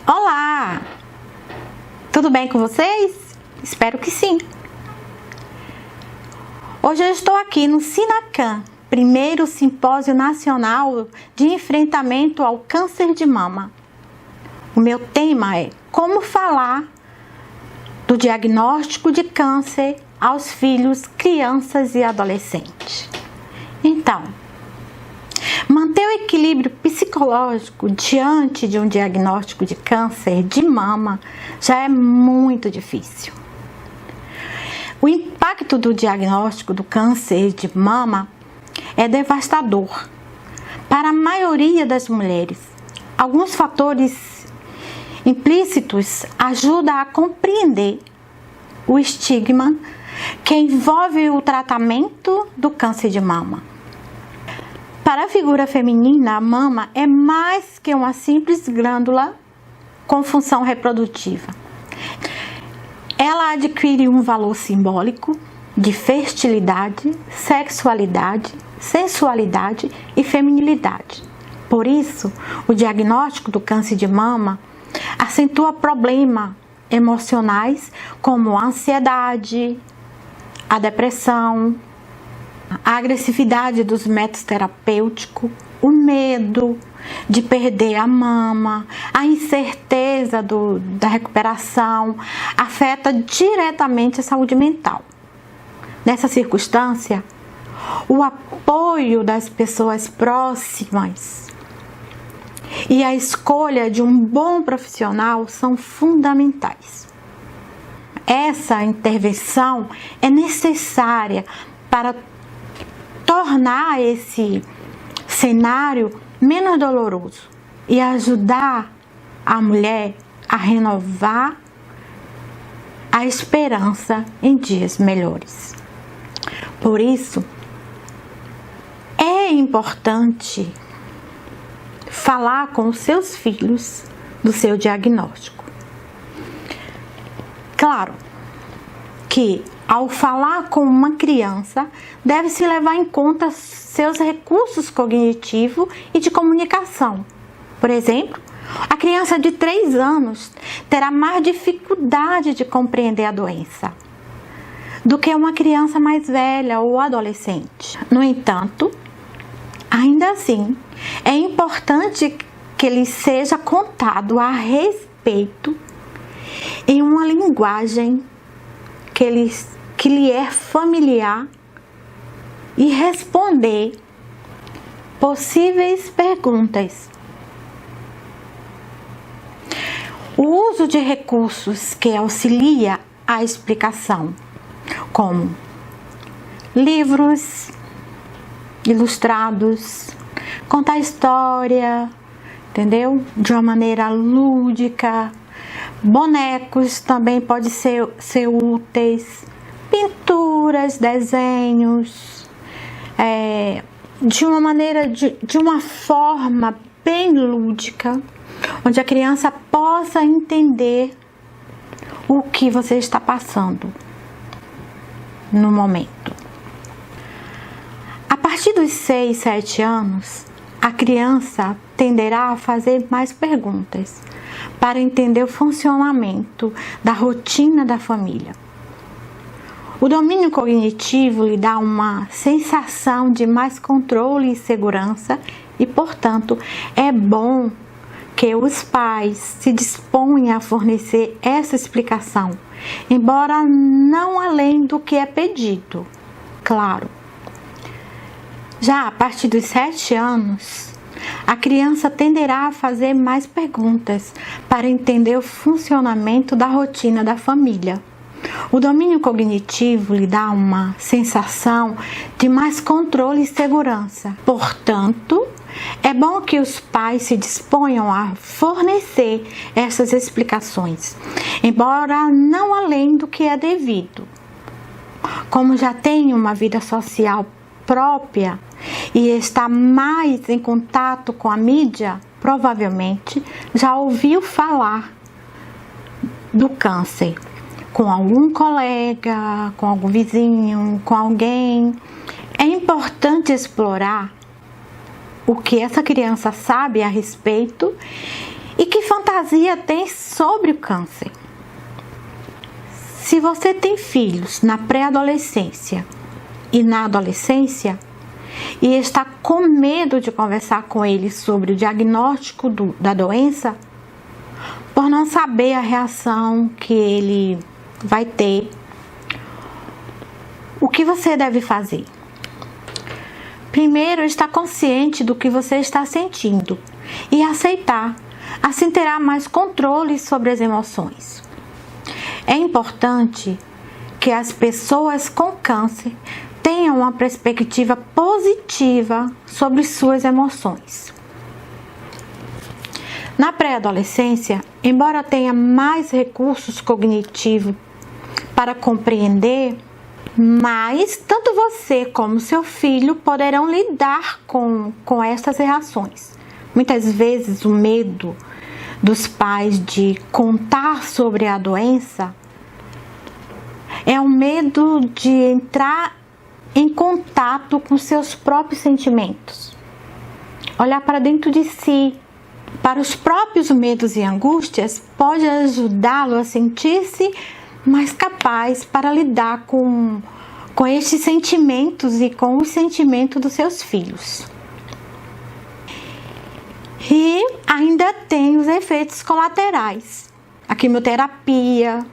Olá! Tudo bem com vocês? Espero que sim! Hoje eu estou aqui no SINACAN, primeiro Simpósio Nacional de Enfrentamento ao Câncer de Mama. O meu tema é como falar do diagnóstico de câncer aos filhos, crianças e adolescentes. Então, manter o equilíbrio psicológico diante de um diagnóstico de câncer de mama já é muito difícil. O impacto do diagnóstico do câncer de mama é devastador para a maioria das mulheres. Alguns fatores implícitos ajudam a compreender o estigma que envolve o tratamento do câncer de mama. Para a figura feminina, a mama é mais que uma simples glândula com função reprodutiva. Ela adquire um valor simbólico de fertilidade, sexualidade, sensualidade e feminilidade. Por isso, o diagnóstico do câncer de mama acentua problemas emocionais como a ansiedade, a depressão, a agressividade dos métodos terapêuticos, o medo de perder a mama, a incerteza da recuperação, afeta diretamente a saúde mental. Nessa circunstância, o apoio das pessoas próximas e a escolha de um bom profissional são fundamentais. Essa intervenção é necessária para tornar esse cenário menos doloroso e ajudar a mulher a renovar a esperança em dias melhores. Por isso, é importante falar com os seus filhos do seu diagnóstico. Claro que ao falar com uma criança, deve-se levar em conta seus recursos cognitivos e de comunicação. Por exemplo, a criança de 3 anos terá mais dificuldade de compreender a doença do que uma criança mais velha ou adolescente. No entanto, ainda assim, é importante que lhe seja contado a respeito em uma linguagem que lhe é familiar e responder possíveis perguntas. O uso de recursos que auxilia a explicação, como livros ilustrados, contar história, entendeu? De uma maneira lúdica. Bonecos também podem ser úteis, pinturas, desenhos, de uma forma bem lúdica, onde a criança possa entender o que você está passando no momento. A partir dos 6, 7 anos, a criança tenderá a fazer mais perguntas para entender o funcionamento da rotina da família. O domínio cognitivo lhe dá uma sensação de mais controle e segurança e, portanto, é bom que os pais se disponham a fornecer essa explicação, embora não além do que é pedido. Claro. Já a partir dos 7 anos, a criança tenderá a fazer mais perguntas para entender o funcionamento da rotina da família. O domínio cognitivo lhe dá uma sensação de mais controle e segurança. Portanto, é bom que os pais se disponham a fornecer essas explicações, embora não além do que é devido. Como já tem uma vida social própria e está mais em contato com a mídia, provavelmente já ouviu falar do câncer com algum colega, com algum vizinho, com alguém. É importante explorar o que essa criança sabe a respeito E que fantasia tem sobre o câncer? Se você tem filhos na pré-adolescência e na adolescência e está com medo de conversar com eles sobre o diagnóstico da doença, por não saber a reação que ele vai ter, o que você deve fazer? Primeiro, estar consciente do que você está sentindo e aceitar. Assim terá mais controle sobre as emoções. É importante que as pessoas com câncer tenham uma perspectiva positiva sobre suas emoções. Na pré-adolescência, embora tenha mais recursos cognitivos para compreender, mas tanto você como seu filho poderão lidar com essas reações. Muitas vezes o medo dos pais de contar sobre a doença é um medo de entrar em contato com seus próprios sentimentos, olhar para dentro de si. Para os próprios medos e angústias, pode ajudá-lo a sentir-se mais capaz para lidar com estes sentimentos e com os sentimentos dos seus filhos. E ainda tem os efeitos colaterais, a quimioterapia,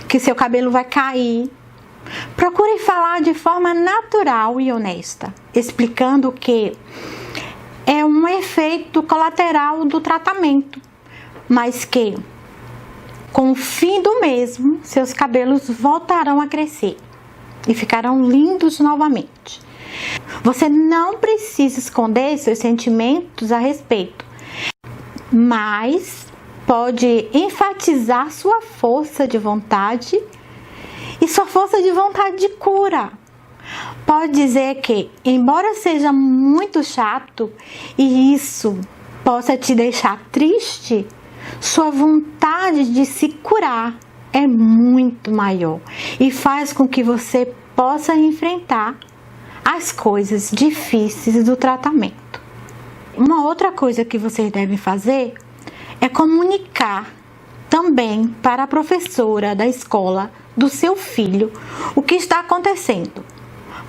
que seu cabelo vai cair. Procure falar de forma natural e honesta, explicando que é um efeito colateral do tratamento, mas que, com o fim do mesmo, seus cabelos voltarão a crescer e ficarão lindos novamente. Você não precisa esconder seus sentimentos a respeito, mas pode enfatizar sua força de vontade e sua força de vontade de cura. Pode dizer que, embora seja muito chato e isso possa te deixar triste, sua vontade de se curar é muito maior e faz com que você possa enfrentar as coisas difíceis do tratamento. Uma outra coisa que vocês devem fazer é comunicar também para a professora da escola do seu filho o que está acontecendo.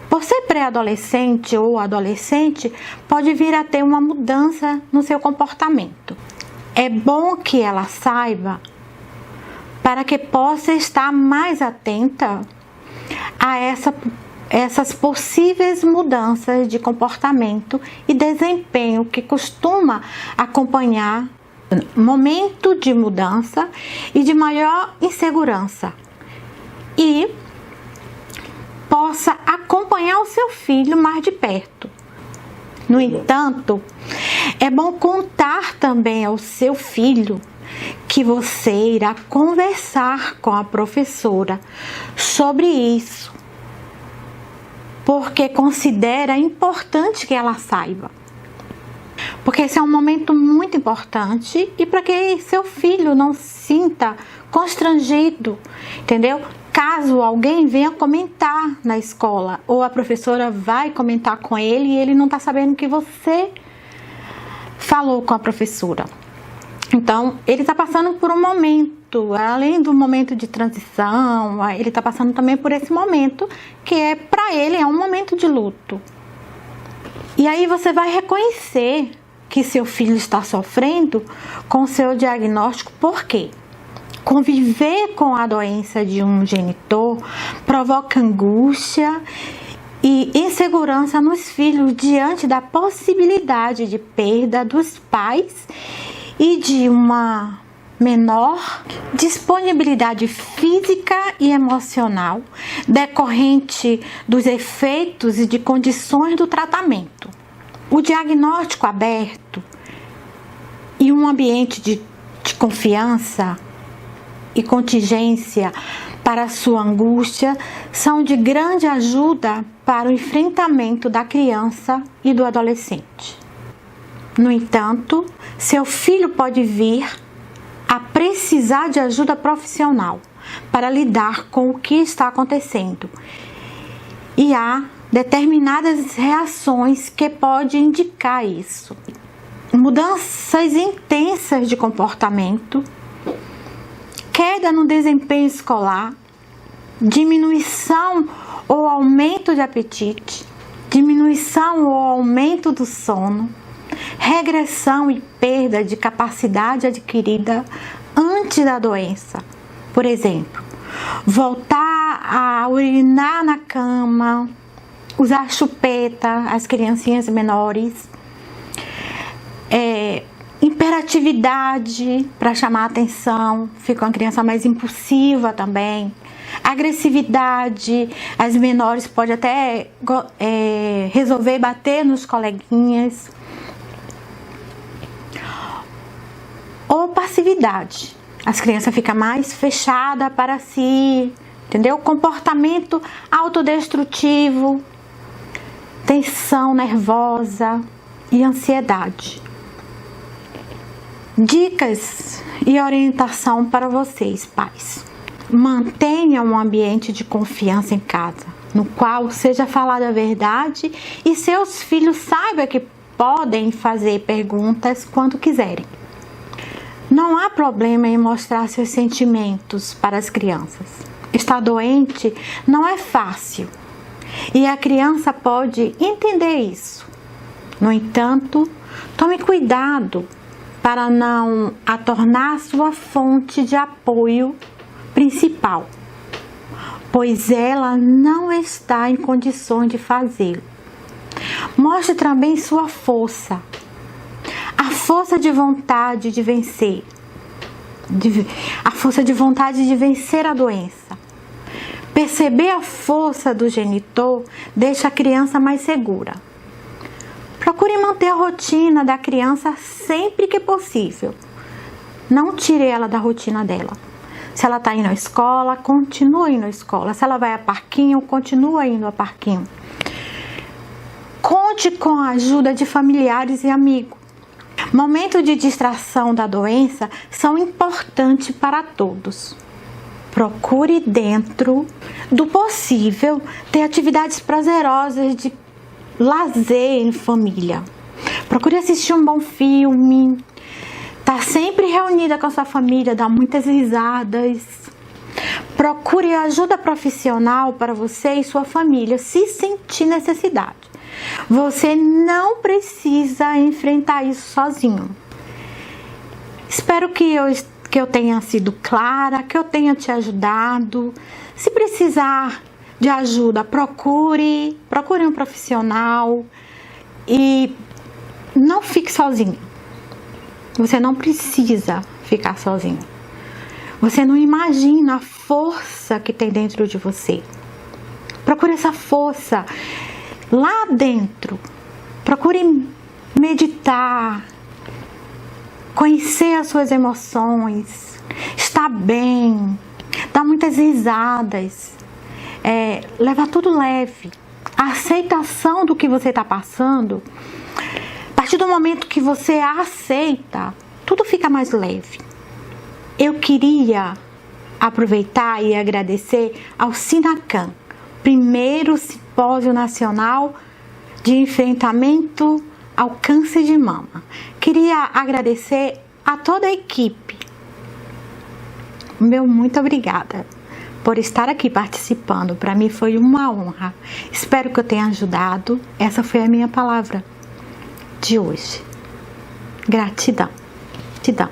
Por ser pré-adolescente ou adolescente, pode vir a ter uma mudança no seu comportamento. É bom que ela saiba para que possa estar mais atenta a essas possíveis mudanças de comportamento e desempenho que costuma acompanhar momento de mudança e de maior insegurança, e possa acompanhar o seu filho mais de perto. No entanto, é bom contar também ao seu filho que você irá conversar com a professora sobre isso, porque considera importante que ela saiba. Porque esse é um momento muito importante e para que seu filho não se sinta constrangido, entendeu? Caso alguém venha comentar na escola ou a professora vai comentar com ele e ele não está sabendo que você falou com a professora. Então, ele está passando por um momento, além do momento de transição, ele está passando também por esse momento que para ele é um momento de luto. E aí você vai reconhecer que seu filho está sofrendo com o seu diagnóstico. Por quê? Conviver com a doença de um genitor provoca angústia e insegurança nos filhos diante da possibilidade de perda dos pais e de uma menor disponibilidade física e emocional decorrente dos efeitos e de condições do tratamento. O diagnóstico aberto e um ambiente de confiança e contingência para a sua angústia são de grande ajuda para o enfrentamento da criança e do adolescente. No entanto, seu filho pode vir a precisar de ajuda profissional para lidar com o que está acontecendo. E há determinadas reações que podem indicar isso. mudanças intensas de comportamento, queda no desempenho escolar, diminuição ou aumento de apetite, diminuição ou aumento do sono, regressão e perda de capacidade adquirida antes da doença. Por exemplo, voltar a urinar na cama, usar chupeta, as criancinhas menores, hiperatividade para chamar a atenção, fica uma criança mais impulsiva também, agressividade, as menores podem até resolver bater nos coleguinhas, ou passividade, as crianças ficam mais fechadas para si, entendeu? Comportamento autodestrutivo, tensão nervosa e ansiedade. Dicas e orientação para vocês, pais. Mantenha um ambiente de confiança em casa, no qual seja falada a verdade e seus filhos saibam que podem fazer perguntas quando quiserem. Não há problema em mostrar seus sentimentos para as crianças. Estar doente não é fácil e a criança pode entender isso. No entanto, tome cuidado para não a tornar sua fonte de apoio principal, pois ela não está em condições de fazê-lo. Mostre também sua força, a força de vontade de vencer, a força de vontade de vencer a doença. Perceber a força do genitor deixa a criança mais segura. Procure manter a rotina da criança sempre que possível. Não tire ela da rotina dela. Se ela está indo à escola, continue indo à escola. Se ela vai a parquinho, continue indo a parquinho. Conte com a ajuda de familiares e amigos. Momentos de distração da doença são importantes para todos. Procure, dentro do possível, ter atividades prazerosas de lazer em família. Procure assistir um bom filme, tá sempre reunida com a sua família, dar muitas risadas. Procure ajuda profissional para você e sua família, se sentir necessidade. Você não precisa enfrentar isso sozinho. Espero que eu tenha sido clara, que eu tenha te ajudado. Se precisar de ajuda, procure um profissional e não fique sozinho. Você não precisa ficar sozinho. Você não imagina a força que tem dentro de você. Procure essa força lá dentro. Procure meditar, conhecer as suas emoções, estar bem, dar muitas risadas. Levar tudo leve. A aceitação do que você está passando, a partir do momento que você a aceita, tudo fica mais leve. Eu queria aproveitar e agradecer ao SINACAN, primeiro simpósio nacional de enfrentamento ao câncer de mama. Queria agradecer a toda a equipe. Meu muito obrigada por estar aqui participando. Para mim foi uma honra. Espero que eu tenha ajudado. Essa foi a minha palavra de hoje. Gratidão. Gratidão.